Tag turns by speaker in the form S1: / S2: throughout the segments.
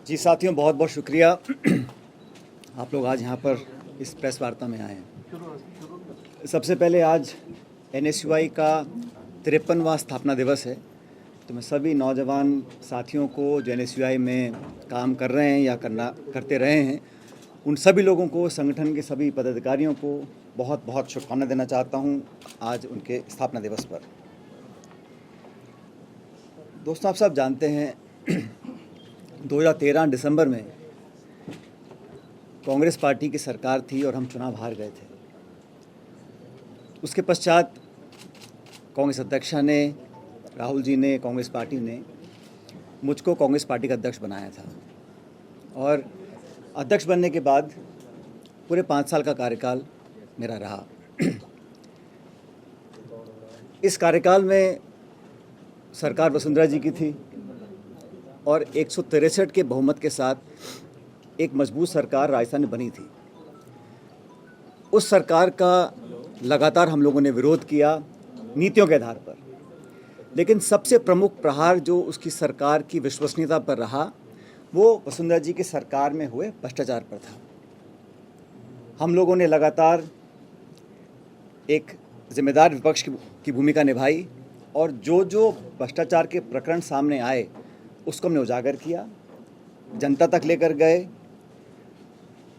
S1: जी साथियों, बहुत बहुत शुक्रिया आप लोग आज यहाँ पर इस प्रेस वार्ता में आए हैं। सबसे पहले आज एनएसयूआई का 53वां स्थापना दिवस है, तो मैं सभी नौजवान साथियों को जो एनएसयूआई में काम कर रहे हैं या करते रहे हैं, उन सभी लोगों को, संगठन के सभी पदाधिकारियों को बहुत बहुत शुभकामनाएं देना चाहता हूँ आज उनके स्थापना दिवस पर। दोस्तों, आप सब जानते हैं 2013 दिसंबर में कांग्रेस पार्टी की सरकार थी और हम चुनाव हार गए थे। उसके पश्चात कांग्रेस अध्यक्षा ने, राहुल जी ने, कांग्रेस पार्टी ने मुझको कांग्रेस पार्टी का अध्यक्ष बनाया था और अध्यक्ष बनने के बाद पूरे 5 साल का कार्यकाल मेरा रहा। इस कार्यकाल में सरकार वसुंधरा जी की थी और 163 के बहुमत के साथ एक मजबूत सरकार राजस्थान में बनी थी। उस सरकार का लगातार हम लोगों ने विरोध किया नीतियों के आधार पर, लेकिन सबसे प्रमुख प्रहार जो उसकी सरकार की विश्वसनीयता पर रहा वो वसुंधरा जी की सरकार में हुए भ्रष्टाचार पर था। हम लोगों ने लगातार एक जिम्मेदार विपक्ष की भूमिका निभाई और जो भ्रष्टाचार के प्रकरण सामने आए उसको हमने उजागर किया, जनता तक लेकर गए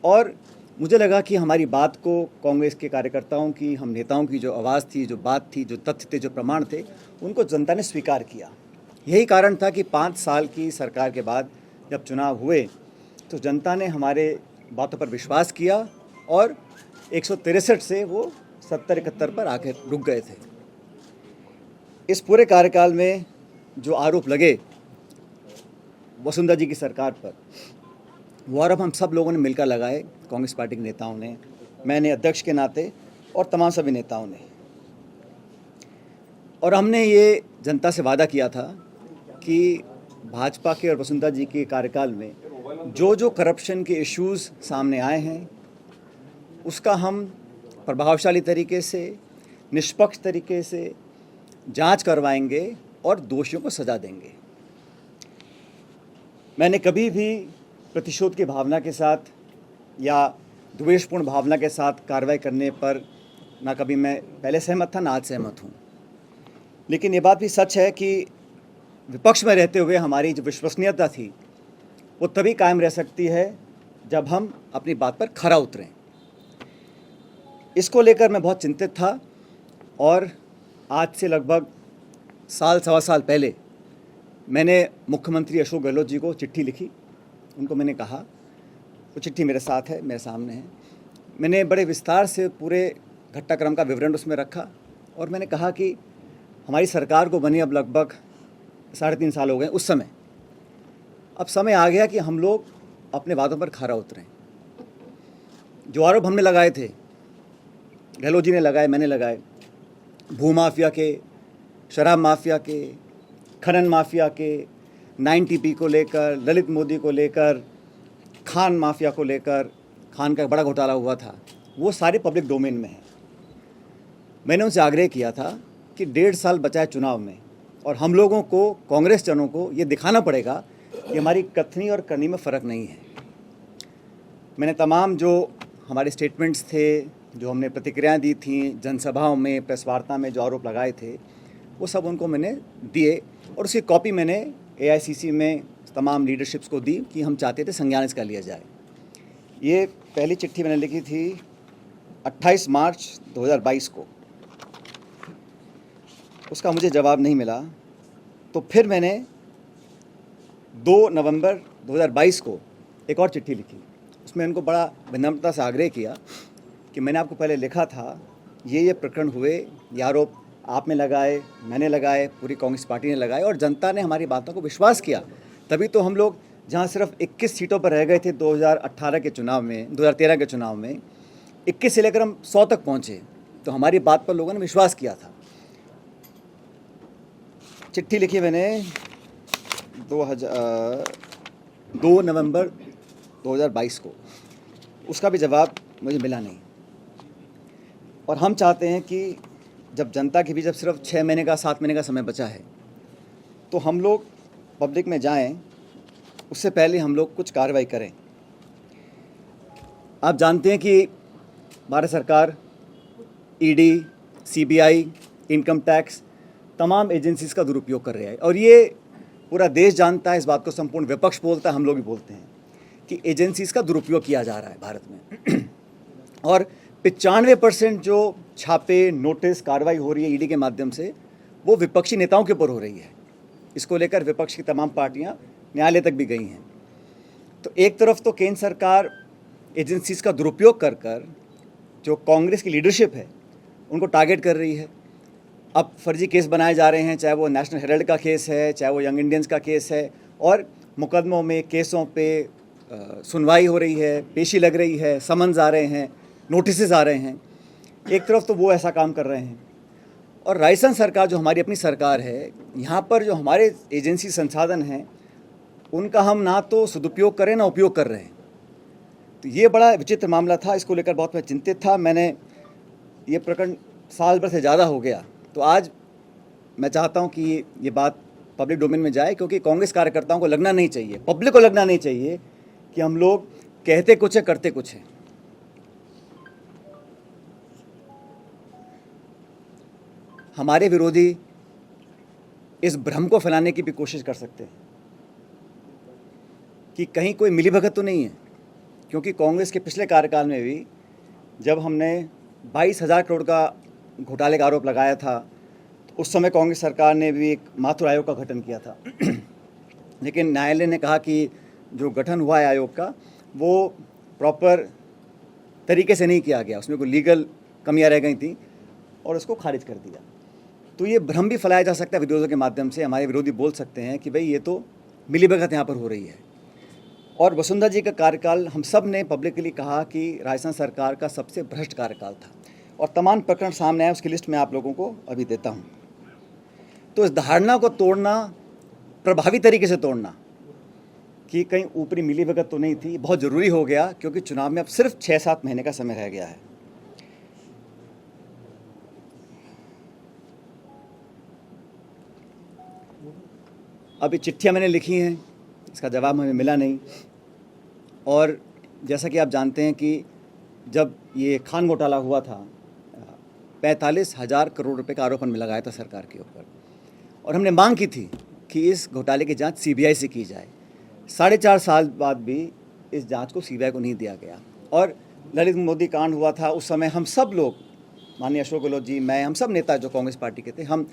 S1: और मुझे लगा कि हमारी बात को कांग्रेस के कार्यकर्ताओं की, हम नेताओं की जो आवाज़ थी, जो बात थी, जो तथ्य थे, जो प्रमाण थे, उनको जनता ने स्वीकार किया। यही कारण था कि 5 साल की सरकार के बाद जब चुनाव हुए तो जनता ने हमारे बातों पर विश्वास किया और 163 से वो 70-71 पर आकर रुक गए थे। इस पूरे कार्यकाल में जो आरोप लगे वसुंधरा जी की सरकार पर, वो आरोप हम सब लोगों ने मिलकर लगाए, कांग्रेस पार्टी के नेताओं ने, मैंने अध्यक्ष के नाते और तमाम सभी नेताओं ने। और हमने ये जनता से वादा किया था कि भाजपा के और वसुंधरा जी के कार्यकाल में जो करप्शन के इश्यूज़ सामने आए हैं उसका हम प्रभावशाली तरीके से, निष्पक्ष तरीके से जांच करवाएंगे और दोषियों को सज़ा देंगे। मैंने कभी भी प्रतिशोध की भावना के साथ या द्वेषपूर्ण भावना के साथ कार्रवाई करने पर ना कभी मैं पहले सहमत था, ना आज सहमत हूँ। लेकिन ये बात भी सच है कि विपक्ष में रहते हुए हमारी जो विश्वसनीयता थी वो तभी कायम रह सकती है जब हम अपनी बात पर खरा उतरें। इसको लेकर मैं बहुत चिंतित था और आज से लगभग साल, सवा साल पहले मैंने मुख्यमंत्री अशोक गहलोत जी को चिट्ठी लिखी। उनको मैंने कहा, वो चिट्ठी मेरे साथ है, मेरे सामने है, मैंने बड़े विस्तार से पूरे घटनाक्रम का विवरण उसमें रखा और मैंने कहा कि हमारी सरकार को बने अब लगभग 3.5 साल हो गए। उस समय अब समय आ गया कि हम लोग अपने वादों पर खरा उतरें। जो आरोप हमने लगाए थे, गहलोत जी ने लगाए, मैंने लगाए, भूमाफिया के, शराब माफिया के, खनन माफिया के, 9TP को लेकर, ललित मोदी को लेकर, खान माफिया को लेकर, खान का बड़ा घोटाला हुआ था, वो सारे पब्लिक डोमेन में हैं। मैंने उनसे आग्रह किया था कि 1.5 साल बचा है चुनाव में और हम लोगों को, कांग्रेस जनों को ये दिखाना पड़ेगा कि हमारी कथनी और करनी में फ़र्क नहीं है। मैंने तमाम जो हमारे स्टेटमेंट्स थे, जो हमने प्रतिक्रियाएं दी थी, जनसभाओं में, प्रेस वार्ता में जो आरोप लगाए थे, वो सब उनको मैंने दिए और उसकी कॉपी मैंने AICC में तमाम लीडरशिप्स को दी कि हम चाहते थे संज्ञान इसका लिया जाए। ये पहली चिट्ठी मैंने लिखी थी 28 मार्च 2022 को। उसका मुझे जवाब नहीं मिला, तो फिर मैंने 2 नवंबर 2022 को एक और चिट्ठी लिखी। उसमें उनको बड़ा विनम्रता से आग्रह किया कि मैंने आपको पहले लिखा था, ये प्रकरण हुए, ये आरोप आपने लगाए, मैंने लगाए, पूरी कांग्रेस पार्टी ने लगाए और जनता ने हमारी बातों को विश्वास किया। तभी तो हम लोग जहां सिर्फ 21 सीटों पर रह गए थे 2018 के चुनाव में, 2013 के चुनाव में 21 से लेकर हम 100 तक पहुंचे, तो हमारी बात पर लोगों ने विश्वास किया था। चिट्ठी लिखी मैंने 2 नवंबर 2022 को, उसका भी जवाब मुझे मिला नहीं। और हम चाहते हैं कि जब जनता के बीच जब सिर्फ 6 महीने का, 7 महीने का समय बचा है, तो हम लोग पब्लिक में जाएं, उससे पहले हम लोग कुछ कार्रवाई करें। आप जानते हैं कि भारत सरकार ईडी, सीबीआई, इनकम टैक्स तमाम एजेंसीज का दुरुपयोग कर रहा है और ये पूरा देश जानता है, इस बात को संपूर्ण विपक्ष बोलता है, हम लोग भी बोलते हैं कि एजेंसीज का दुरुपयोग किया जा रहा है भारत में। और 95% जो छापे, नोटिस, कार्रवाई हो रही है ईडी के माध्यम से, वो विपक्षी नेताओं के ऊपर हो रही है। इसको लेकर विपक्ष की तमाम पार्टियां न्यायालय तक भी गई हैं। तो एक तरफ तो केंद्र सरकार एजेंसीज का दुरुपयोग कर कर जो कांग्रेस की लीडरशिप है उनको टारगेट कर रही है। अब फर्जी केस बनाए जा रहे हैं, चाहे वो नेशनल हेराल्ड का केस है, चाहे वो यंग इंडियंस का केस है, और मुकदमों में, केसों पे सुनवाई हो रही है, पेशी लग रही है, समन्स आ रहे हैं, नोटिस आ रहे हैं। एक तरफ तो वो ऐसा काम कर रहे हैं और राजस्थान सरकार जो हमारी अपनी सरकार है, यहाँ पर जो हमारे एजेंसी संसाधन हैं उनका हम ना तो सदुपयोग करें ना उपयोग कर रहे हैं। तो ये बड़ा विचित्र मामला था, इसको लेकर बहुत मैं चिंतित था। मैंने ये प्रकरण साल भर से ज़्यादा हो गया, तो आज मैं चाहता हूँ कि ये बात पब्लिक डोमेन में जाए, क्योंकि कांग्रेस कार्यकर्ताओं को लगना नहीं चाहिए, पब्लिक को लगना नहीं चाहिए कि हम लोग कहते कुछ है करते कुछ है। हमारे विरोधी इस भ्रम को फैलाने की भी कोशिश कर सकते हैं कि कहीं कोई मिलीभगत तो नहीं है, क्योंकि कांग्रेस के पिछले कार्यकाल में भी जब हमने 22,000 करोड़ का घोटाले का आरोप लगाया था, तो उस समय कांग्रेस सरकार ने भी एक माथुर आयोग का गठन किया था। लेकिन न्यायालय ने कहा कि जो गठन हुआ है आयोग का, वो प्रॉपर तरीके से नहीं किया गया, उसमें कोई लीगल कमियां रह गई थी और उसको खारिज कर दिया। तो ये भ्रम भी फैलाया जा सकता है विरोधियों के माध्यम से। हमारे विरोधी बोल सकते हैं कि भाई ये तो मिलीभगत यहाँ पर हो रही है। और वसुंधरा जी का कार्यकाल हम सब ने पब्लिकली कहा कि राजस्थान सरकार का सबसे भ्रष्ट कार्यकाल था, और तमाम प्रकरण सामने आए, उसकी लिस्ट मैं आप लोगों को अभी देता हूँ। तो इस धारणा को तोड़ना, प्रभावी तरीके से तोड़ना कि कहीं ऊपरी मिलीभगत तो नहीं थी, बहुत ज़रूरी हो गया, क्योंकि चुनाव में अब सिर्फ 6-7 महीने का समय रह गया है। अभी चिट्ठियाँ मैंने लिखी हैं, इसका जवाब हमें मिला नहीं। और जैसा कि आप जानते हैं कि जब ये खान घोटाला हुआ था, 45,000 करोड़ रुपए का आरोप हमने लगाया था सरकार के ऊपर, और हमने मांग की थी कि इस घोटाले की जांच सीबीआई से की जाए। 4.5 साल बाद भी इस जांच को सीबीआई को नहीं दिया गया। और ललित मोदी कांड हुआ था, उस समय हम सब लोग, माननीय अशोक गहलोत जी, मैं, हम सब नेता जो कांग्रेस पार्टी के थे, हम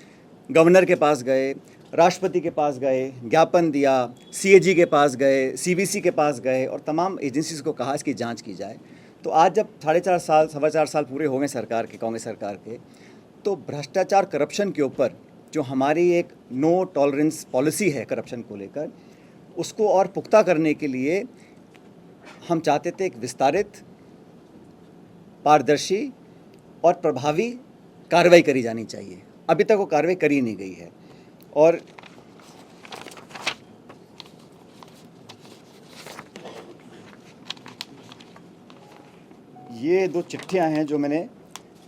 S1: गवर्नर के पास गए, राष्ट्रपति के पास गए, ज्ञापन दिया, सीएजी के पास गए, सीबीसी के पास गए, और तमाम एजेंसीज को कहा इसकी जांच की जाए। तो आज जब 4.5 साल, 4.25 साल पूरे हो गए सरकार के, कांग्रेस सरकार के, तो भ्रष्टाचार, करप्शन के ऊपर जो हमारी एक नो टॉलरेंस पॉलिसी है करप्शन को लेकर, उसको और पुख्ता करने के लिए हम चाहते थे एक विस्तारित, पारदर्शी और प्रभावी कार्रवाई करी जानी चाहिए। अभी तक वो कार्रवाई करी नहीं गई है। और ये 2 चिट्ठियां हैं जो मैंने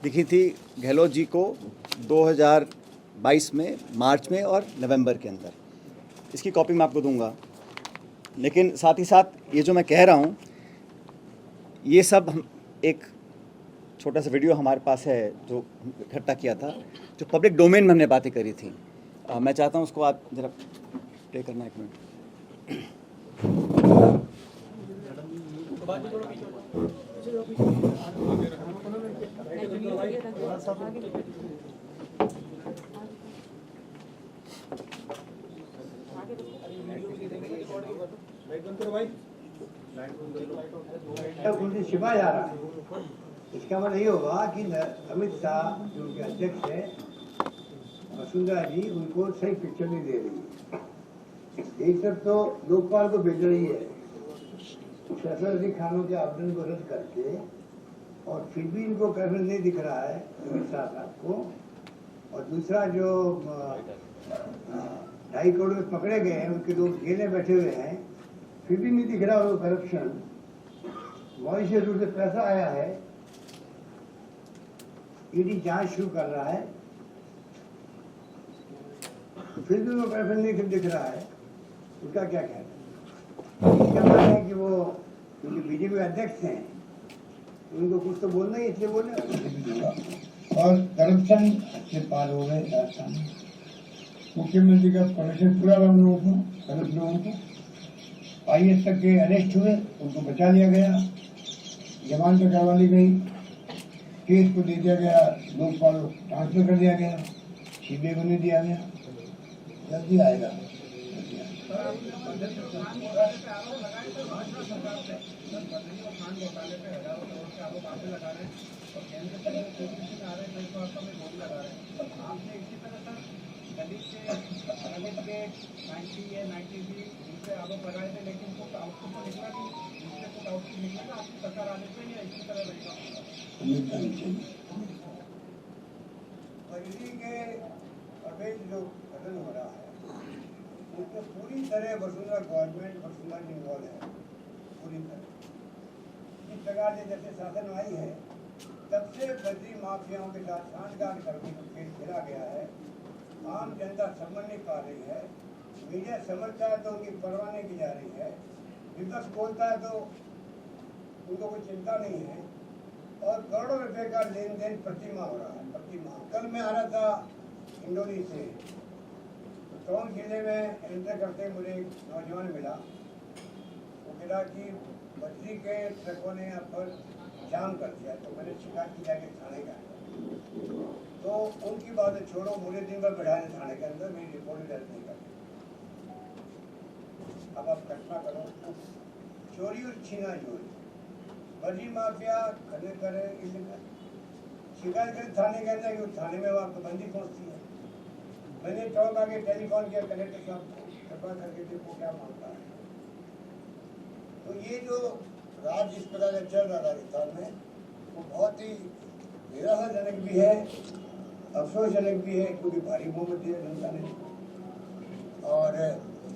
S1: लिखी थी गहलोत जी को 2022 में, मार्च में और नवंबर के अंदर। इसकी कॉपी मैं आपको दूंगा। लेकिन साथ ही साथ ये जो मैं कह रहा हूँ, ये सब हम एक छोटा सा वीडियो हमारे पास है जो इकट्ठा किया था, जो पब्लिक डोमेन में हमने बातें करी थी। मैं चाहता हूँ उसको आप जरा प्ले करना, 1 मिनट।
S2: छिपा जा रहा है, इसका मतलब ये होगा कि अमित शाह जो उनके अध्यक्ष है, वसुंधरा जी, उनको सही पिक्चर नहीं दे रही है। एक तरफ तो लोकपाल को भेज रही है फैसला अली खानों के आवेदन को रद्द करके, और फिर भी इनको कैबिनेट नहीं दिख रहा है अमित शाह साहब को। और दूसरा जो 2.5 करोड़ में पकड़े गए हैं, उनके लोग जेल में बैठे हुए हैं, फिर भी नहीं दिख रहा वो करप्शन। मॉरिशस रूप से पैसा आया है, ईडी जांच शुरू कर रहा है, फिर भी वो करप्शन नहीं दिख रहा है। उसका क्या कहना है? इसका मतलब है कि वो क्योंकि बीजेपी अध्यक्ष हैं उनको कुछ तो बोलना ही, इसलिए बोलना और करप्शन से पार हो गए राजस्थान में। मुख्यमंत्री का परमिशन पूरा बंद लोगों को, गलत लोगों को IAS तक के अरेस्ट हुए, उनको बचा लिया गया, जमानत पर करवा ली गई, केस को दे दिया गया, लोकपाल ट्रांसफर कर दिया गया, CBI को नहीं दिया गया। जल्दी आएगा। बिजली के अवैध जो खनन हो रहा है उसमें पूरी तरह वसुंधरा गवर्नमेंट वसुंधरा इन्वॉल्व है, पूरी तरह। इस प्रकार से जब से शासन आई है तब से बजरी माफियाओं के साथ छांटकाट करके जो खेल खेला गया है, आम जनता समझ नहीं पा रही है। मीडिया समझता है तो उनकी परवाह नहीं की जा रही है, विपक्ष बोलता है तो उनको कोई चिंता नहीं है, और करोड़ों रुपए का लेन देन प्रतिमाह हो रहा है, प्रतिमाह। कल मैं आ रहा था इंडोरी से, तो टोंक जिले में एंटर करते मुझे एक नौजवान मिला। वो कहा कि बजरी के ट्रकों ने यहाँ पर जाम कर दिया, तो मैंने शिकायत की जाके थाने का। तो उनकी बातें छोड़ो, मुझे दिन भर बैठाने थाने के अंदर, मेरी रिपोर्ट दर्ज नहीं करती। अब आप कल्पना करो, चोरी और छीना चोरी, बजरी माफिया खड़े करे, शिकायत करें थाने के अंदर, क्योंकि थाने में वहाँ पाबंदी पहुँचती है। मैंने टोंक आके टेलीफोन किया कलेक्टर साहब को, कृपा करके देखो क्या मांगता है। तो ये जो राज जिस प्रकार से चल रहा राजस्थान में, वो बहुत ही निराशाजनक भी है, अफसोसजनक भी है, क्योंकि भारी बहुमत दिया जनता ने। और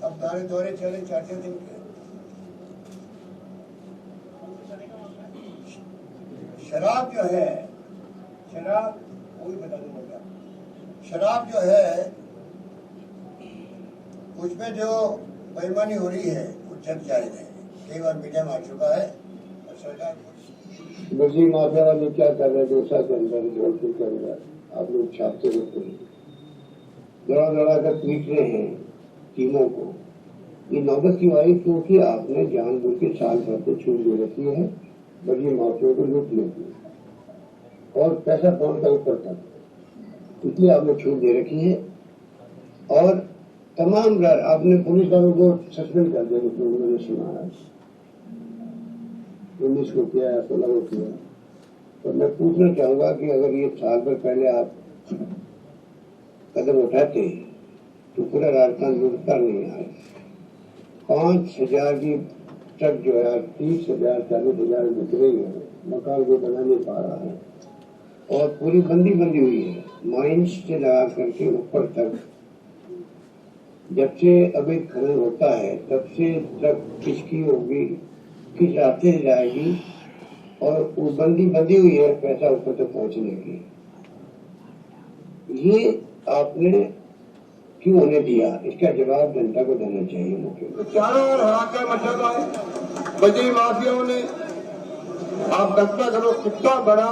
S2: अब दौरे चले 4 दिन के। शराब जो है, शराब वही बता दूंगा, शराब जो है उसमें जो बेईमानी हो रही है वो जग जायज है, कई बार मीडिया में आ चुका है। और सरकार बजरी माफिया वाले क्या कर रहे हैं, डोसा के अंदर, जोधपुर के अंदर आप लोग छापते रहते हैं, दड़ा कर पीट रहे हैं टीमों को। ये नौबत क्यों आई? क्योंकि आपने जानबूझ के साल भर को छूट दे रखी है, बजरी माफिया को लूट लेती है और पैसा कौन का ऊपर तक, इसलिए आपने छूट दे रखी है। और तमाम आपने पुलिस वालों को सस्पेंड कर दिया, मैंने सुना है 19 को किया है, 16 को किया। तो मैं पूछना चाहूंगा कि अगर ये साल भर पहले आप कदम उठाते तो पूरा राजस्थान लूटता नहीं आए। 5,000 की ट्रक जो है 30,000 40,000 बिक रही है, मकान को बना नहीं पा रहा है, और पूरी बंदी हुई है, माइंस से लगा करके ऊपर तक। जब से अवैध खनन होता है तब से ट्रक किसकी होगी, किस रास्ते से जाएगी, और वो बंदी हुई है पैसा ऊपर तक पहुंचने की। ये आपने क्यों होने दिया, इसका जवाब जनता को देना चाहिए। मुख्यमंत्री चारों ओर हाहाकार मचा हुआ है बजरी माफियाओं ने। आप कल्पना करो कितना बड़ा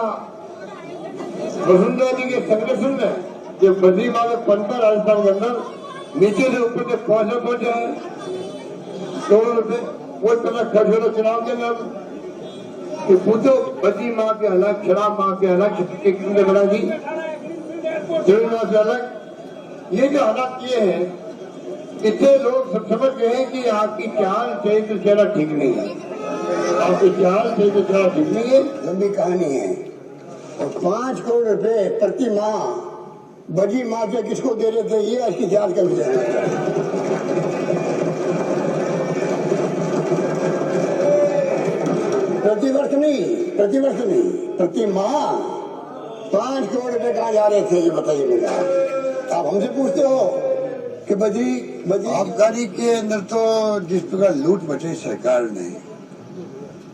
S2: वसुंधरा जी के संगठन है, जो बजरी माफिया पनता राजस्थान के अंदर नीचे से ऊपर तक पहुंचा है। करोड़ों रुपए वो पैसा खर्च हो चुनाव के अंदर, कि पूछो बजरी माफिया अलग, शराब माफिया अलग, कितने बड़ा जी अलग। ये जो हालात किए हैं, इससे लोग समझ गए हैं कि आपकी चाल सही से चेहरा ठीक नहीं है, आपकी चाल सही से चेहरा ठीक नहीं है। लंबी कहानी है। और 5 करोड़ रुपए प्रति माह बजरी माफिया किसको दे रहे थे, ये इसकी जांच कर लिया। प्रतिवर्ष नहीं, प्रति माह 5 करोड़ रुपए कहाँ जा रहे थे, ये बताइए मुझे। आप हमसे पूछते हो कि बजरी आबकारी के अंदर तो जिस प्रकार लूट मची सरकार ने,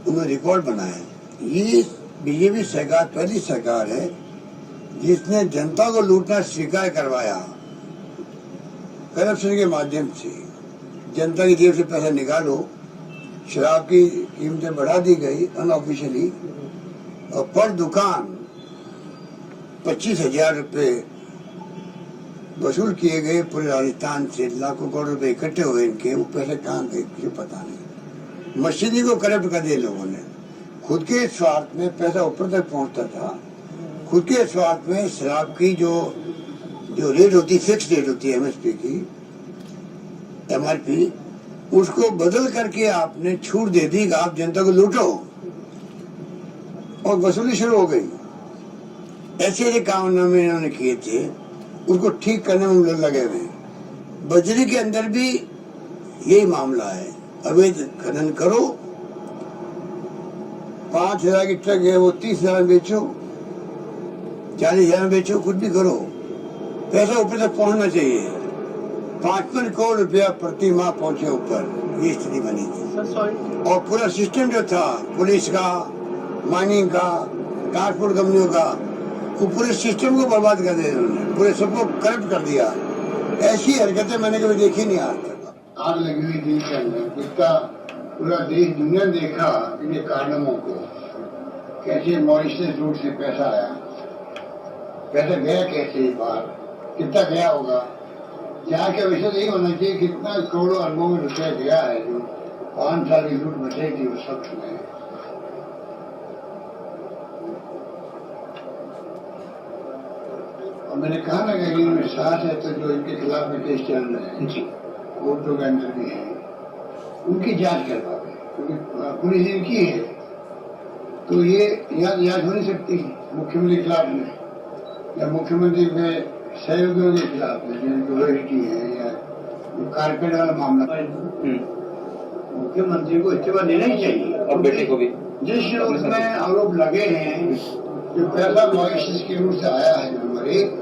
S2: उन्होंने रिकॉर्ड बनाया। ये बीजेपी सरकार पहली सरकार है जिसने जनता को लूटना स्वीकार करवाया, करप्शन के माध्यम से। जनता की जेब से पैसा निकालो शराब की कीमतें बढ़ा दी गई अनऑफिशियली, और पर दुकान 25,000 रुपये वसूल किए गए पूरे राजस्थान से। लाखों करोड़ रुपए इकट्ठे हुए इनके, वो पैसे कहाँ गए मुझे पता नहीं। मस्जिदी को करप्ट कर दिए लोगों ने। खुद के स्वार्थ में पैसा ऊपर तक पहुंचता था। खुद के स्वार्थ में शराब की जो रेट होती, फिक्स रेट होती है एमएसपी की, एमआरपी, उसको बदल करके आपने छूट दे दी कि आप जनता को लूटो, और वसूली शुरू हो गई। ऐसे ऐसे काम इन्होंने किए थे, उसको ठीक करने में लोग लगे हुए। बजरी के अंदर भी यही मामला है। अवैध खनन करो, 5,000 की ट्रक है वो 30,000 में बेचो, 40,000 में बेचो, कुछ भी करो, पैसा ऊपर तक पहुंचना चाहिए। 55 करोड़ रुपया प्रति माह पहुंचे ऊपर, ये स्थिति बनी थी। और पूरा सिस्टम जो था, पुलिस का, माइनिंग का, ट्रांसपोर्ट कंपनियों का, वो पूरे सिस्टम को बर्बाद कर दिया उन्होंने, पूरे सबको करप्ट कर दिया। ऐसी हरकतें मैंने कभी देखी नहीं आज तक।
S3: आग लगी हुई दिल के अंदर, जिसका पूरा देश दुनिया देखा इनके कारनामों को, कैसे मॉरिशस रूट से पैसा आया, पैसा गया कैसे बाहर, कितना गया होगा। यहाँ के विषय यही होना चाहिए कितना करोड़ों अरबों में रुपया गया है, जो 5 साल की लूट बचेगी उस वक्त में। और मैंने कहा ना कि इनमें साथ है, तो जो इनके खिलाफ में केस चल रहे हैं कोर्टों के अंदर भी है, उनकी जांच करवावे, क्योंकि पुलिस इनकी है, तो ये यहाँ जांच हो नहीं सकती मुख्यमंत्री के खिलाफ में, या मुख्यमंत्री में सहयोगियों के खिलाफ में, जिनकी वरिष्ठी है, या कारपेट वाला मामला। मुख्यमंत्री को इस्तीफा देना ही चाहिए, और बेटे को भी। जिस उसमें आरोप लगे हैं, जो पैसा मॉरिशस के रूप से आया है, नंबर 1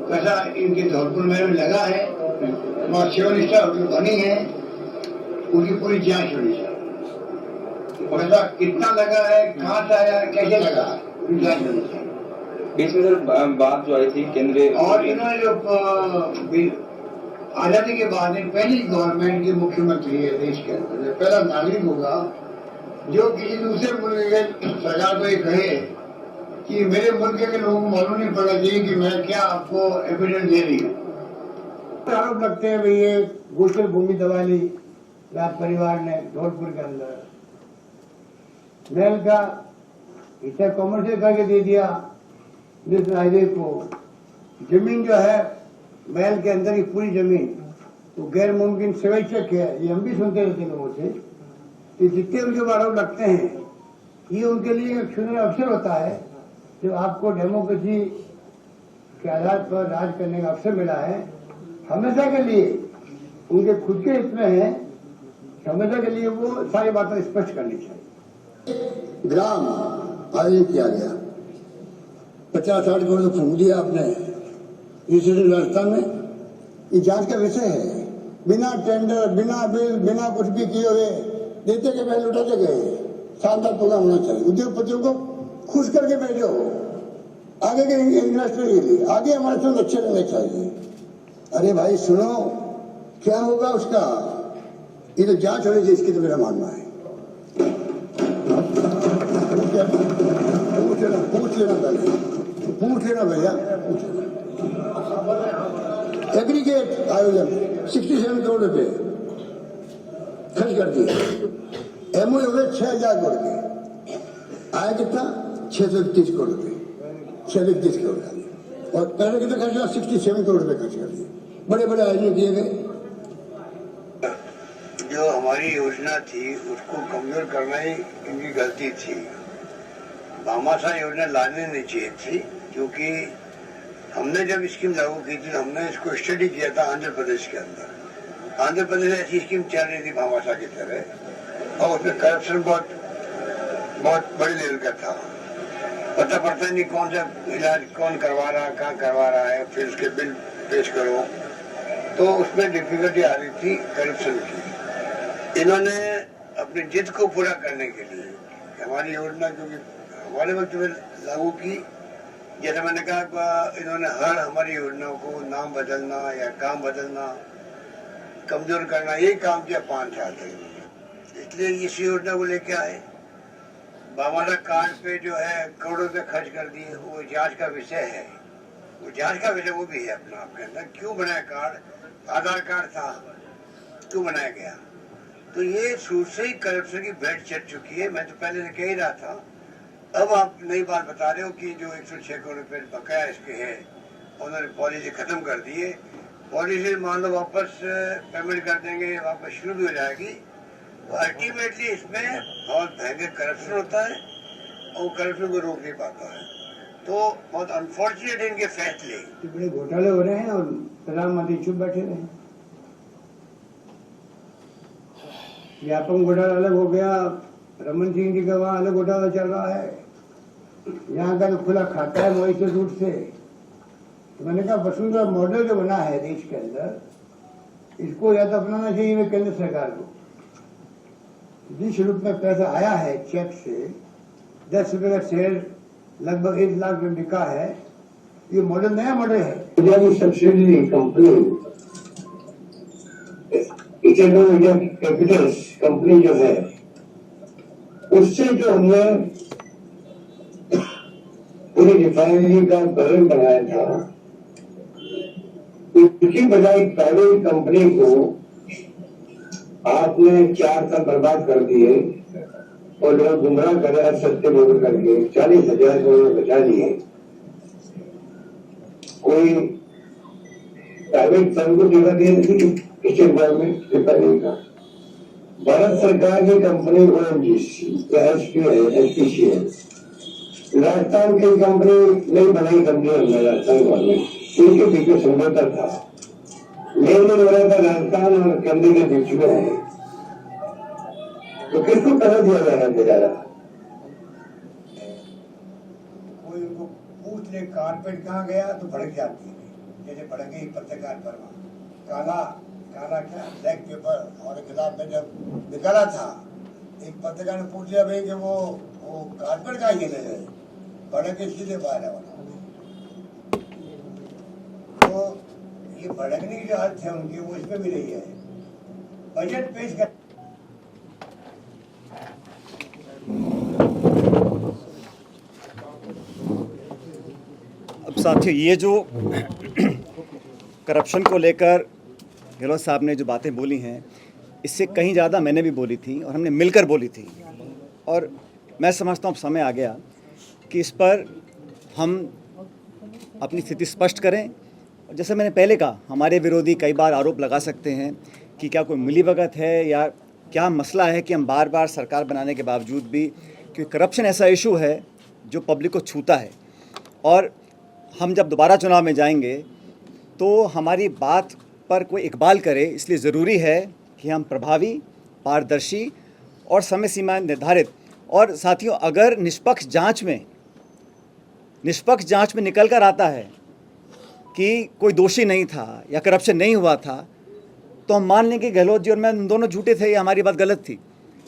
S3: पैसा इनके धौलपुर में लगा है, वहाँ 7 स्टार होटल बनी है, उनकी पूरी जांच होनी चाहिए। पैसा कितना लगा है, कहाँ से आया, कैसे लगा है, उनकी जांच होनी चाहिए।
S4: बीच में सर बात जो आई थी केंद्रीय,
S3: और इन्होंने जो आजादी के बाद पहली गवर्नमेंट के मुख्यमंत्री है देश के अंदर, पहला नागरिक होगा जो किसी दूसरे मुल्क के सरकार को ये कहे कि मेरे मुल्क के लोगों को मालूम नहीं पड़ना चाहिए कि मैं क्या आपको एविडेंस दे रही हूँ। आरोप लगते हैं भाई ये घुसकर भूमि दबा ली राज परिवार ने धौलपुर के अंदर, महल का हिस्सा कॉमर्शियल करके दे दिया नेशनल हाईवे को। जमीन जो है महल के अंदर की पूरी जमीन तो गैर मुमकिन सिविल चेक है, ये हम भी सुनते रहते लोगों से कि जितने उनके आरोप लगते हैं, ये उनके लिए एक सुनहरा अवसर होता है जब आपको डेमोक्रेसी के आधार पर राज करने का अवसर मिला है। हमेशा के लिए उनके खुद के हित में है, हमेशा के लिए वो सारी बातें स्पष्ट करनी चाहिए।
S2: ग्राम आयोजन किया गया, 50-60 करोड़ तो फूंक दिया आपने इस राजस्थान में। ये जांच का विषय है, बिना टेंडर, बिना बिल, बिना कुछ भी किए हुए देते के पहले लुटाते गए। शानदार प्रोग्राम होना चाहिए, उद्योगपतियों को खुश करके भेजो आगे के इन्वेस्टर के लिए, आगे हमारे साथ अच्छे रहने चाहिए। अरे भाई सुनो, क्या होगा उसका, ये तो जांच होनी चाहिए, इसकी तो मेरा मानना है। पूछ लेना पहले, पूछ लेना भैया, पूछ लेना। एग्रीगेट आयोजन 67 करोड़ रुपए खर्च कर दिए। एमओ हो गए 6,000 करोड़ के, आया कितना 631 करोड़ रुपए, 631 करोड़ का। और पहले कितना खर्च हुआ, 67 करोड़ रुपए खर्च कर दिए। बड़े बड़े आयोजन किए गए। जो हमारी योजना थी उसको कमजोर करना ही इनकी गलती थी। भामाशाह योजना लाने नहीं चाहिए थी, क्योंकि हमने जब स्कीम लागू की थी तो हमने इसको स्टडी किया था आंध्र प्रदेश के अंदर। आंध्र प्रदेश में ऐसी स्कीम चल रही थी भामाशाह की तरह, और उसमें करप्शन बहुत बड़े लेवल का था। पता पड़ता नहीं कौन सा इलाज कौन करवा रहा, कहाँ करवा रहा है, फिर उसके बिल पेश करो, तो उसमें डिफिकल्टी आ रही थी करप्शन की। इन्होंने अपनी जिद को पूरा करने के लिए हमारी योजना, क्योंकि हमारे वक्त में लागू की, जैसे मैंने कहा, इन्होंने हर हमारी योजनाओं को नाम बदलना या काम बदलना, कमजोर करना, ये काम किया 5 साल तक। इसलिए इस योजना को लेके आए। बावाला कार्ड पे जो है करोड़ों रुपए खर्च कर दिए, वो जांच का विषय है, वो जांच का विषय वो भी है अपना आपके अंदर। क्यों बनाया कार्ड? आधार कार्ड था, क्यों बनाया गया? तो ये शुरू से ही करप्शन की भेंट चढ़ चुकी है। मैं तो पहले से कह ही रहा था। अब आप नई बात बता रहे हो कि जो 106 करोड़ रुपए बकाया इसके है, उन्होंने पॉलिसी खत्म कर दी है। पॉलिसी मान लो वापस पेमेंट कर देंगे, वापस शुरू भी हो जाएगी। अल्टीमेटली इसमें बहुत भयंकर करप्शन होता है और करप्शन को रोक नहीं पाता है। तो बहुत अनफॉर्चुनेट है इनके फैसले। बड़े घोटाले हो रहे हैं और प्रधानमंत्री चुप बैठे रहे। व्यापक घोटाला अलग हो गया, रमन सिंह जी का वहाँ अलग घोटाला चल रहा है। यहाँ का तो खुला खाता है वही से दूर से। तो मैंने कहा वसुंधरा मॉडल जो बना है देश के अंदर, इसको या तो अपनाना चाहिए केंद्र सरकार को। जिस रूप में पैसा आया है चेक से, 10 रुपए का शेयर लगभग 1 लाख में बिका है, ये मॉडल नया मॉडल है। इंडिया की subsidiary company India Capitals company जो है, उससे जो हमने पूरी रिफाइनरी का बजट बनाया था, उसकी बजाय प्राइवेट कंपनी को आपने 4 साल बर्बाद कर दिए और लोग गुमराह करे असत्य बोल करके 40,000 करोड़ बचा लिए। कोई प्राइवेट फंड को जगह दे रही स्टेट गवर्नमेंट रिफाइनरी का। भारत सरकार की कंपनी ONGC HPCL, राजस्थान की कंपनी नहीं बनाई कंपनी हमने राजस्थान गवर्नमेंट, इनके पीछे समझौता था। लेन देन हो रहा था राजस्थान और केंद्र के बीच में है। तो किसको पैसा दिया जा रहा है बेचारा? कोई उनको पूछ ले कारपेट कहाँ गया तो भड़क जाती है, जैसे भड़क गई पत्रकार पर। काला काला क्या ब्लैक पेपर और खिलाफ में जब निकाला था, एक पत्रकार ने पूछ लिया भाई कि वो कारपेट कहाँ ये ले गए, भड़क के सीधे बाहर है। तो ये भड़कने की जो हालत है उनकी, वो इसमें भी रही है। बजट पेश कर
S1: अब साथियों, ये जो करप्शन को लेकर गहलोत साहब ने जो बातें बोली हैं, इससे कहीं ज़्यादा मैंने भी बोली थी और हमने मिलकर बोली थी। और मैं समझता हूँ अब समय आ गया कि इस पर हम अपनी स्थिति स्पष्ट करें। और जैसे मैंने पहले कहा, हमारे विरोधी कई बार आरोप लगा सकते हैं कि क्या कोई मिलीभगत है या क्या मसला है कि हम बार बार सरकार बनाने के बावजूद भी, क्योंकि करप्शन ऐसा इशू है जो पब्लिक को छूता है। और हम जब दोबारा चुनाव में जाएंगे तो हमारी बात पर कोई इकबाल करे, इसलिए ज़रूरी है कि हम प्रभावी, पारदर्शी और समय सीमा निर्धारित, और साथियों अगर निष्पक्ष जांच में निकल कर आता है कि कोई दोषी नहीं था या करप्शन नहीं हुआ था, तो हम मान लें कि गहलोत जी और मैं दोनों झूठे थे, या हमारी बात गलत थी।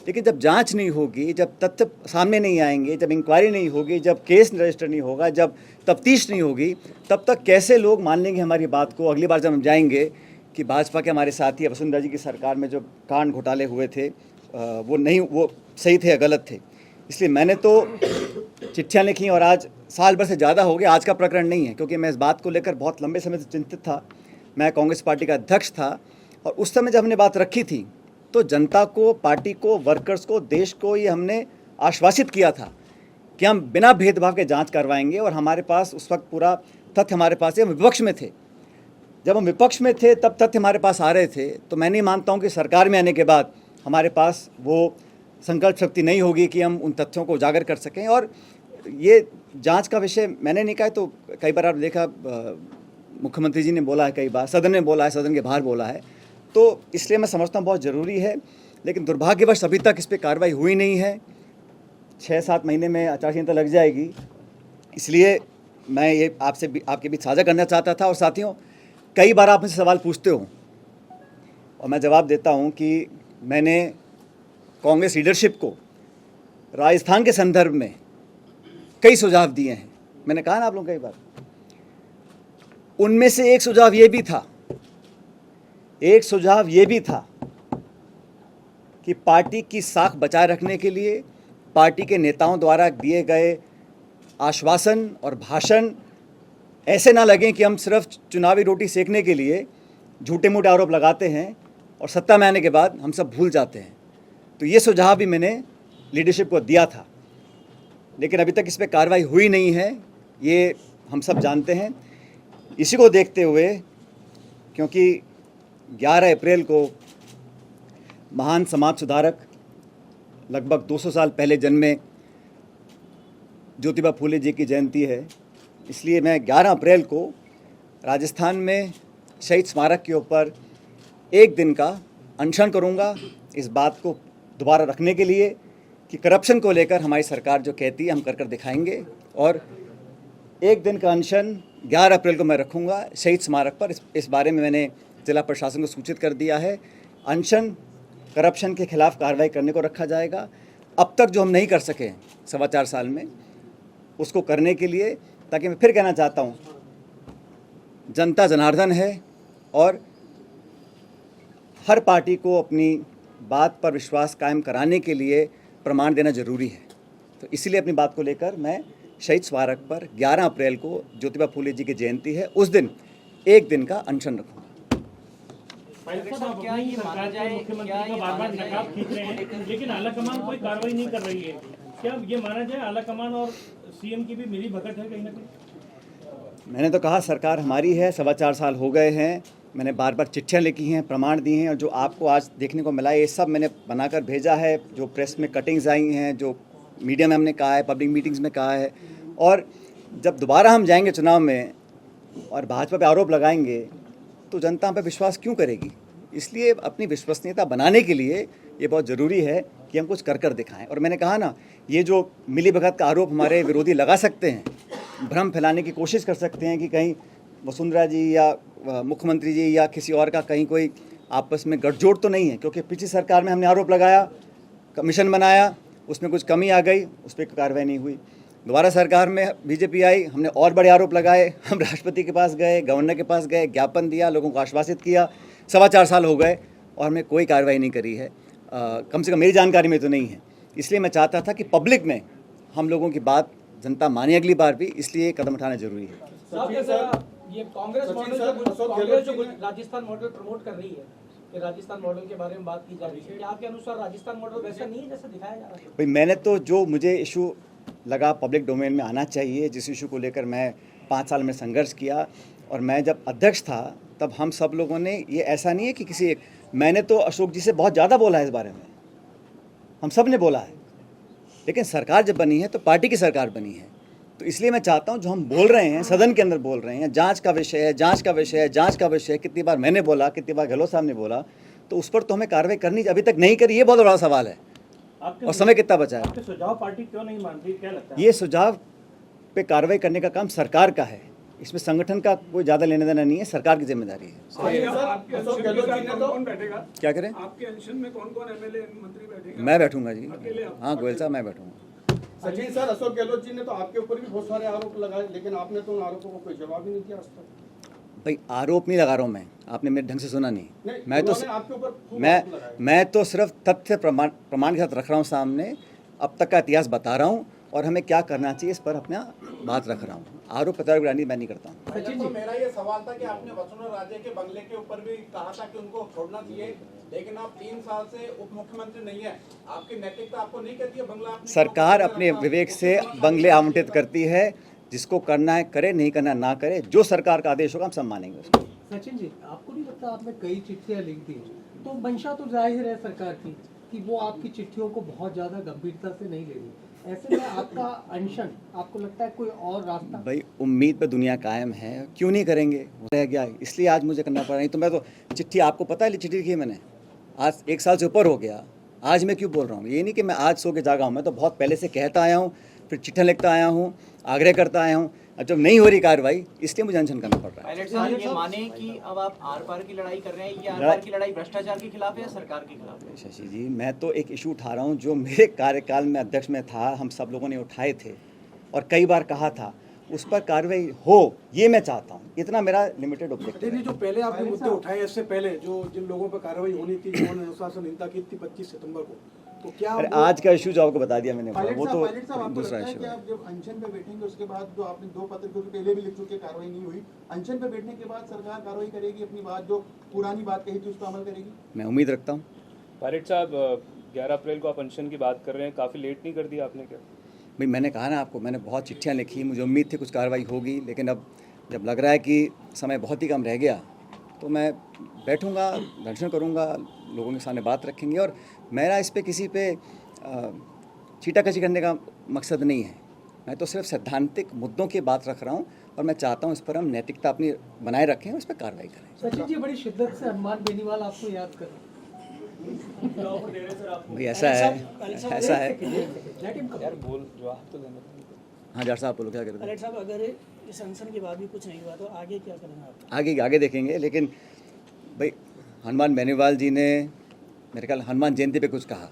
S1: लेकिन जब जांच नहीं होगी, जब तथ्य सामने नहीं आएंगे, जब इंक्वायरी नहीं होगी, जब केस रजिस्टर नहीं होगा, जब तफ्तीश नहीं होगी, तब तक कैसे लोग मान लेंगे हमारी बात को? अगली बार जब हम जाएंगे कि भाजपा के हमारे साथी वसुंधरा जी की सरकार में जो कांड घोटाले हुए थे वो सही थे या गलत थे। इसलिए मैंने तो चिट्ठियाँ लिखी और आज साल भर से ज़्यादा हो गया। आज का प्रकरण नहीं है, क्योंकि मैं इस बात को लेकर बहुत लंबे समय से चिंतित था। मैं कांग्रेस पार्टी का अध्यक्ष था और उस समय जब हमने बात रखी थी तो जनता को, पार्टी को, वर्कर्स को, देश को ये हमने आश्वासित किया था कि हम बिना भेदभाव के जांच करवाएंगे। और हमारे पास उस वक्त पूरा तथ्य हमारे पास है। हम विपक्ष में थे, जब हम विपक्ष में थे तब तथ्य हमारे पास आ रहे थे। तो मैं नहीं मानता हूँ कि सरकार में आने के बाद हमारे पास वो संकल्प शक्ति नहीं होगी कि हम उन तथ्यों को उजागर कर सकें। और ये जांच का विषय मैंने नहीं कहा, तो कई बार आप देखा मुख्यमंत्री जी ने बोला है, कई बार सदन में बोला है, सदन के बाहर बोला है। तो इसलिए मैं समझता हूँ बहुत ज़रूरी है, लेकिन दुर्भाग्यवश अभी तक इस पर कार्रवाई हुई नहीं है। 6-7 महीने में आचार संहिता लग जाएगी। इसलिए मैं ये आपके बीच साझा करना चाहता था। और साथियों, कई बार आप मुझसे सवाल पूछते हो और मैं जवाब देता हूँ कि मैंने कांग्रेस लीडरशिप को राजस्थान के संदर्भ में कई सुझाव दिए हैं। मैंने कहा ना आप लोगों कई बार, उनमें से एक सुझाव ये भी था कि पार्टी की साख बचाए रखने के लिए पार्टी के नेताओं द्वारा दिए गए आश्वासन और भाषण ऐसे ना लगें कि हम सिर्फ चुनावी रोटी सेकने के लिए झूठे मूठे आरोप लगाते हैं और सत्ता में आने के बाद हम सब भूल जाते हैं। तो ये सुझाव भी मैंने लीडरशिप को दिया था, लेकिन अभी तक इस पर कार्रवाई हुई नहीं है, ये हम सब जानते हैं। इसी को देखते हुए, क्योंकि 11 अप्रैल को महान समाज सुधारक लगभग 200 साल पहले जन्मे ज्योतिबा फूले जी की जयंती है, इसलिए मैं 11 अप्रैल को राजस्थान में शहीद स्मारक के ऊपर एक दिन का अनशन करूंगा, इस बात को दोबारा रखने के लिए कि करप्शन को लेकर हमारी सरकार जो कहती है हम कर दिखाएंगे। और एक दिन का अनशन 11 अप्रैल को मैं रखूंगा शहीद स्मारक पर। इस बारे में मैंने जिला प्रशासन को सूचित कर दिया है। अनशन करप्शन के खिलाफ कार्रवाई करने को रखा जाएगा। अब तक जो हम नहीं कर सके 4.25 साल में, उसको करने के लिए, ताकि मैं फिर कहना चाहता हूँ, जनता जनार्दन है और हर पार्टी को अपनी बात पर विश्वास कायम कराने के लिए प्रमाण देना जरूरी है। तो इसीलिए अपनी बात को लेकर मैं शहीद स्मारक पर 11 अप्रैल को ज्योतिबा फूले जी की जयंती है, उस दिन एक दिन का अनशन रखूँगा।
S5: क्या ये माना जाए, मुख्यमंत्री का बार-बार नकाब खींच रहे हैं, लेकिन आलाकमान कोई कार्रवाई नहीं कर रही है, क्या ये माना जाए आलाकमान और सीएम की भी मिली भगत है कहीं ना कहीं?
S1: मैंने तो कहा सरकार हमारी है, 4.25 साल हो गए हैं, मैंने बार बार चिट्ठियाँ लिखी हैं, प्रमाण दिए हैं, और जो आपको आज देखने को मिला है ये सब मैंने बनाकर भेजा है। जो प्रेस में कटिंग्स आई हैं, जो मीडिया में हमने कहा है, पब्लिक मीटिंग्स में कहा है, और जब दोबारा हम जाएंगे चुनाव में और भाजपा पे आरोप लगाएंगे तो जनता हम पे विश्वास क्यों करेगी? इसलिए अपनी विश्वसनीयता बनाने के लिए ये बहुत ज़रूरी है कि हम कुछ कर दिखाएं। और मैंने कहा ना, ये जो मिली भगत का आरोप हमारे विरोधी लगा सकते हैं, भ्रम फैलाने की कोशिश कर सकते हैं कि कहीं वसुंधरा जी या मुख्यमंत्री जी या किसी और का कहीं कोई आपस में गठजोड़ तो नहीं है, क्योंकि पिछली सरकार में हमने आरोप लगाया, कमीशन बनाया, उसमें कुछ कमी आ गई, उस पर कार्रवाई नहीं हुई। दोबारा सरकार में बीजेपी आई, हमने और बड़े आरोप लगाए, हम राष्ट्रपति के पास गए, गवर्नर के पास गए, ज्ञापन दिया, लोगों को आश्वासित किया। 4.25 साल हो गए और हमने कोई कार्रवाई नहीं करी है, कम से कम मेरी जानकारी में तो नहीं है। इसलिए मैं चाहता था कि पब्लिक में हम लोगों की बात जनता माने अगली बार भी, इसलिए कदम उठाना जरूरी है।
S6: ये कांग्रेस मॉडल जो राजस्थान मॉडल प्रमोट कर रही है, कि राजस्थान मॉडल के बारे में बात की जा रही है, क्या आपके अनुसार राजस्थान मॉडल वैसा नहीं है जैसा दिखाया जा रहा है?
S1: भाई, मैंने तो जो मुझे इशू लगा पब्लिक डोमेन में आना चाहिए, जिस इशू को लेकर मैं 5 साल में संघर्ष किया, और मैं जब अध्यक्ष था तब हम सब लोगों ने, ये ऐसा नहीं है कि किसी एक, मैंने तो अशोक जी से बहुत ज़्यादा बोला है इस बारे में, हम सब ने बोला है, लेकिन सरकार जब बनी है तो पार्टी की सरकार बनी है। तो इसलिए मैं चाहता हूं जो हम बोल रहे हैं, सदन के अंदर बोल रहे हैं, जांच का विषय है, जांच का विषय है, जांच का विषय है, कितनी बार मैंने बोला, कितनी बार गहलोत साहब ने बोला, तो उस पर तो हमें कार्रवाई करनी, अभी तक नहीं करी, ये बहुत बड़ा सवाल है। और समय कितना बचा है?
S5: आपके सुझाव पार्टी क्यों नहीं मान रही, क्या लगता है?
S1: ये सुझाव पे कार्रवाई करने का काम सरकार का है, इसमें संगठन का कोई ज़्यादा लेना देना नहीं है, सरकार की जिम्मेदारी है। क्या करें?
S7: आपके अनशन में कौन-कौन एमएलए मंत्री बैठेंगे?
S1: मैं बैठूंगा जी, हाँ गोयल साहब, मैं बैठूंगा।
S7: सचिन सर, अशोक गहलोत जी ने तो आपके ऊपर भी बहुत सारे आरोप लगाए, लेकिन आपने तो उन आरोपों को कोई जवाब ही नहीं दिया आज तक।
S1: भाई, आरोप नहीं लगा रहा हूँ मैं, आपने मेरे ढंग से सुना नहीं। मैं तो
S7: आपके ऊपर खूब आरोप लगाए।
S1: मैं तो सिर्फ तथ्य प्रमाण के साथ रख रहा हूँ सामने, अब तक का इतिहास बता रहा हूँ और हमें क्या करना चाहिए इस पर अपना बात रख रहा हूँ। आरोप प्रत्यारोप राजनीति मैं नहीं करता हूँ।
S8: तो मेरा ये सवाल था कि आपने वसुंधरा राजे के बंगले के ऊपर भी कहा था कि उनको छोड़ना चाहिए, लेकिन आप 3 साल से उप मुख्यमंत्री नहीं है, आपकी नैतिकता आपको नहीं कहती है बंगला?
S1: सरकार अपने विवेक से बंगले आवंटित करती है, जिसको करना है करे, नहीं करना ना करे, जो सरकार का आदेश होगा हम सब मानेंगे उसको।
S6: सचिन जी, आपको नहीं लगता आपने कई चिट्ठियां लिख दी, तो मंशा तो जाहिर है सरकार की कि वो आपकी चिट्ठियों को बहुत ज्यादा गंभीरता से नहीं ले रही, ऐसे में आपका अनशन, आपको लगता है कोई और रास्ता?
S1: भाई, उम्मीद पे दुनिया कायम है, क्यों नहीं करेंगे, रह गया इसलिए आज मुझे करना पड़ा। नहीं तो मैं तो चिट्ठी, आपको पता है चिट्ठी लिखी है मैंने, आज 1 साल से ऊपर हो गया, आज मैं क्यों बोल रहा हूँ? ये नहीं कि मैं आज सो के जागा हूँ, मैं तो बहुत पहले से कहता आया हूँ, फिर चिट्ठा लिखता आया हूँ, आग्रह करता आया हूँ। अब जब नहीं हो रही कार्रवाई, इसलिए मुझे अनशन करना पड़ रहा है।
S9: पायलट साहब, ये माने कि अब आप आर पार की लड़ाई कर रहे हैं, ये आर पार की लड़ाई भ्रष्टाचार के खिलाफ है या सरकार के खिलाफ है?
S1: शशि जी, मैं तो एक इशू उठा रहा हूँ जो मेरे कार्यकाल में अध्यक्ष में था, हम सब लोगों ने उठाए थे और कई बार कहा था, उस पर कार्रवाई हो, ये मैं चाहता हूँ। इतना मेरा लिमिटेड ऑब्जेक्टिव है।
S10: जो पहले आपने मुद्दे उठाए, इससे पहले जो जिन लोगों पर कार्रवाई होनी थी, जिन्होंने अनुशासनहीनता की थी 25 सितंबर को, तो क्या
S1: अरे आज का इशू जो आपको बता दिया मैंने,
S7: पायलट
S1: वो
S7: साहब,
S1: तो
S7: आपको
S1: दूसरा
S7: लगता है
S1: इशू
S7: कि
S1: है।
S7: आप जब अनशन पे बैठेंगे उसके बाद जो आपने 2 पत्र क्योंकि पहले भी लिख चुके कार्रवाई नहीं हुई, अनशन पे बैठने के बाद सरकार कार्रवाई करेगी, अपनी बात जो पुरानी बात कही थी उस पर अमल करेगी?
S1: मैं उम्मीद रखता हूँ।
S11: पायलट साहब 11 अप्रैल को आप अनशन की बात कर रहे हैं, काफ़ी लेट नहीं कर दिया आपने क्या?
S1: भाई मैंने कहा ना आपको, मैंने बहुत चिट्ठियाँ लिखी, मुझे उम्मीद थी कुछ कार्रवाई होगी, लेकिन अब जब लग रहा है कि समय बहुत ही कम रह गया तो मैं बैठूंगा, दर्शन करूंगा, लोगों के सामने बात रखेंगे। और मेरा इस पे किसी पे छीटाकछी करने का मकसद नहीं है, मैं तो सिर्फ सैद्धांतिक मुद्दों की बात रख रहा हूं और मैं चाहता हूं इस पर हम नैतिकता अपनी बनाए रखें, उस पर कार्रवाई करें।
S6: सचिन जी बड़ी शिद्दत से हनुमान बेनीवाल आपको याद करें।
S1: भाई ऐसा है।
S11: यार बोल जवाब तो देना।
S1: हाँ जाट साहब बोलो, क्या करें?
S12: पायलट साहब, अगर इस अनशन के बाद भी कुछ नहीं हुआ तो आगे क्या करना आप?
S1: आगे देखेंगे, लेकिन भाई हनुमान बेनीवाल जी ने मेरे ख्याल हनुमान जयंती पे कुछ कहा।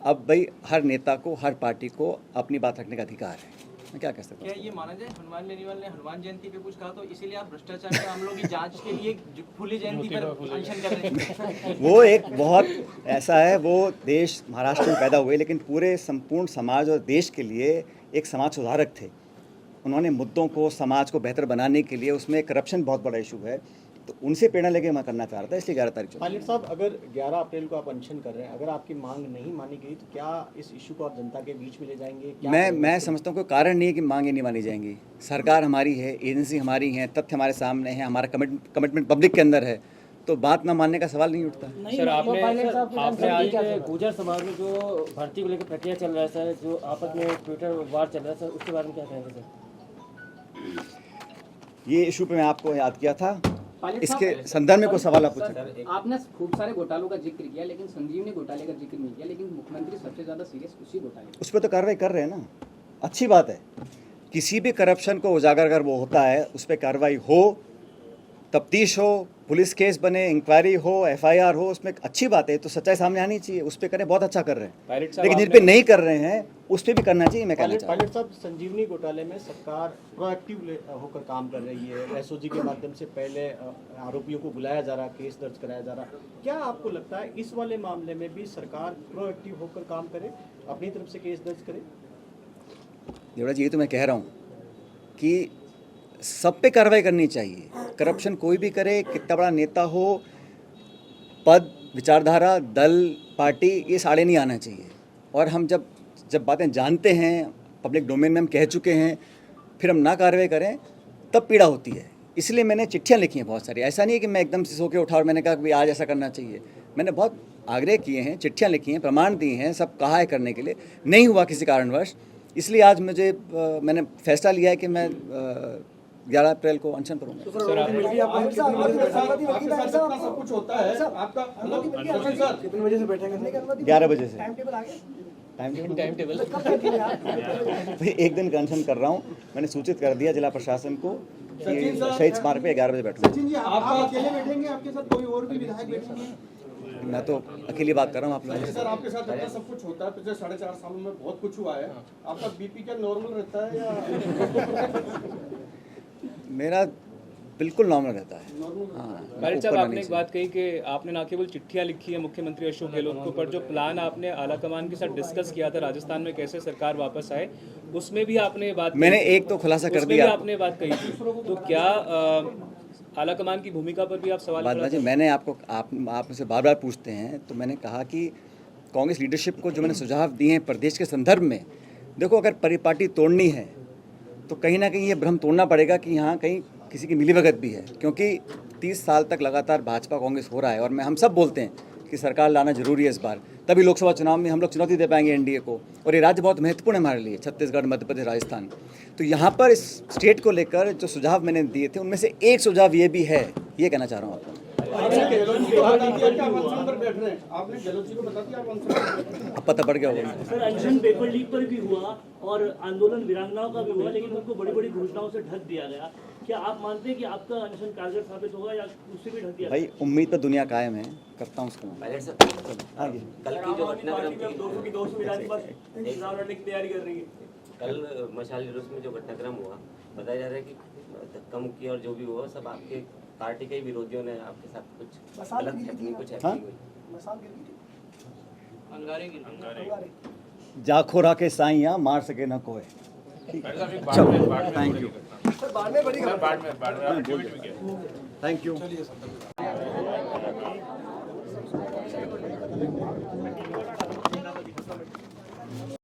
S1: अब भाई हर नेता को, हर पार्टी को अपनी बात रखने का अधिकार है, मैं क्या कह सकता हूँ।
S9: क्या ये माना जाए हनुमान बेनीवाल ने हनुमान जयंती पे कुछ कहा तो इसीलिए आप भ्रष्टाचार के मामलों की जांच के लिए फूली जयंती पर अनशन कर रहे हैं?
S1: वो एक बहुत ऐसा है, वो देश महाराष्ट्र में पैदा हुए, लेकिन पूरे संपूर्ण समाज और देश के लिए एक समाज सुधारक थे। उन्होंने मुद्दों को, समाज को बेहतर बनाने के लिए, उसमें करप्शन बहुत बड़ा इशू है, तो उनसे प्रेरणा लेके मैं करना चाह रहा था, इसलिए 11 तारीख को।
S10: पायलट साहब, अगर 11 अप्रैल को आप अनशन कर रहे हैं, अगर आपकी मांग नहीं मानी गई तो क्या इस इशू को आप जनता के बीच में ले जाएंगे? क्या
S1: मैं समझता हूँ कोई कारण नहीं है कि मांगे नहीं मानी जाएंगी। सरकार हमारी है, एजेंसी हमारी है, तथ्य हमारे सामने है, हमारा कमिटमेंट पब्लिक के अंदर है, तो बात ना मानने का सवाल नहीं उठता।
S11: सर आपने आज
S12: गुर्जर समाज में जो भर्ती को लेकर प्रक्रिया चल रहा है सर, जो आपस में ट्विटर वार चल रहा है सर, उसके बारे में क्या कहेंगे सर?
S1: ये इशू पे मैं आपको याद किया था, इसके संदर्भ में कोई सवाल आप पूछे।
S12: आपने खूब सारे घोटालों का जिक्र किया, लेकिन संजीवनी घोटाले का जिक्र नहीं किया, लेकिन मुख्यमंत्री सबसे ज्यादा सीरियस उसी घोटाले
S1: उस पर तो कार्रवाई कर रहे हैं ना, अच्छी बात है। किसी भी करप्शन को उजागर अगर वो होता है, उस पर कार्रवाई हो, तफ्तीश हो, पुलिस केस बने, इंक्वायरी हो, FIR हो, उसमें अच्छी बात है, तो सच्चाई सामने आनी चाहिए, उस पर करें, बहुत अच्छा कर रहे हैं। लेकिन जिन पे नहीं कर रहे हैं उस पर भी करना चाहिए, मैं कहना चाहता हूं।
S10: पायलट साहब, संजीवनी घोटाले में सरकार प्रोएक्टिव होकर काम कर रही है, SOG के माध्यम से पहले आरोपियों को बुलाया जा रहा, केस दर्ज कराया जा रहा। क्या आपको लगता है इस वाले मामले में भी सरकार प्रोएक्टिव होकर काम करे, अपनी तरफ से केस दर्ज करे?
S1: देवराज, ये तो मैं कह रहा हूँ कि सब पे कार्रवाई करनी चाहिए। करप्शन कोई भी करे, कितना बड़ा नेता हो, पद, विचारधारा, दल, पार्टी, ये साड़े नहीं आना चाहिए। और हम जब बातें जानते हैं, पब्लिक डोमेन में हम कह चुके हैं, फिर हम ना कार्रवाई करें, तब पीड़ा होती है। इसलिए मैंने चिट्ठियाँ लिखी हैं बहुत सारी। ऐसा नहीं है कि मैं एकदम से सो के उठा और मैंने कहा कि आज ऐसा करना चाहिए। मैंने बहुत आग्रह किए हैं, चिट्ठियाँ लिखी हैं, प्रमाण दिए हैं, सब कहा है करने के लिए, नहीं हुआ किसी कारणवश। इसलिए आज मैंने फैसला लिया है कि मैं 11 अप्रैल को अनशन करूंगा।
S7: सब कुछ होता है आपका, कितने बजे से बैठेंगे?
S1: 11 बजे से। टाइम टेबल भाई एक दिन का अनशन कर रहा हूँ, मैंने सूचित कर दिया जिला प्रशासन को कि शहीद स्मारक पे 11 बजे बैठूंगा।
S7: सचिन जी, आप अकेले बैठेंगे, आपके साथ कोई और भी विधायक बैठेंगे?
S1: मैं तो अकेली बात कर रहा हूँ आप लोगों से।
S7: सर, आपके साथ इतना सब कुछ होता है, पिछले 4.5 सालों में बहुत कुछ हुआ है, आपका BP क्या नॉर्मल रहता है या?
S1: मेरा बिल्कुल नॉर्मल रहता है।
S11: हाँ, पायलट साहब, आपने एक बात कही कि आपने ना केवल चिट्ठियां लिखी है मुख्यमंत्री अशोक गहलोत को, पर जो प्लान आपने आला कमान के साथ डिस्कस किया था राजस्थान में कैसे सरकार वापस आए, उसमें भी आपने बात, मैंने
S1: एक तो खुलासा कर दिया,
S11: आपने बात कही थी, तो क्या आला कमान की भूमिका पर भी आप सवाल
S1: बात जी, मैंने आप मुझसे बार बार पूछते हैं, तो मैंने कहा कि कांग्रेस लीडरशिप को जो मैंने सुझाव दिए हैं प्रदेश के संदर्भ में, देखो अगर परिपाटी तोड़नी है तो कहीं ना कहीं ये भ्रम तोड़ना पड़ेगा कि यहाँ कहीं किसी की मिलीभगत भी है, क्योंकि 30 साल तक लगातार भाजपा कांग्रेस हो रहा है। और हम सब बोलते हैं कि सरकार लाना जरूरी है इस बार, तभी लोकसभा चुनाव में हम लोग चुनौती दे पाएंगे NDA को। और ये राज्य बहुत महत्वपूर्ण है हमारे लिए, छत्तीसगढ़, मध्य प्रदेश, राजस्थान। तो यहाँ पर इस स्टेट को लेकर जो सुझाव मैंने दिए थे, उनमें से एक सुझाव ये भी है, ये कहना चाह रहा हूँ आपको। अब पता पड़ गया होगा।
S12: सर, अनशन पेपर लीक पर भी हुआ और आंदोलन वीरांगनाओं का भी हुआ, लेकिन उनको बड़ी बड़ी घोषणाओं से ढक दिया गया। क्या आप मानते हैं कि आपका अनशन कारगर साबित होगा या उससे भी ढक दिया?
S1: भाई उम्मीद पर दुनिया कायम है, करता हूँ उसको।
S12: कल की जो घटनाक्रम 200 विधानसभा चुनाव लड़ने की तैयारी कर रही है।
S13: कल मशाल जुलूस में जो घटनाक्रम हुआ, बताया जा रहा है कि धक्का मुक्की और जो भी हुआ सब आपके पार्टी के ही विरोधियों ने आपके साथ कुछ गलत हैपनिंग कुछ हैपनिंग हुई।
S1: जाखोरा के साइयाँ मार सके ना कोई। Thank you. Thank you.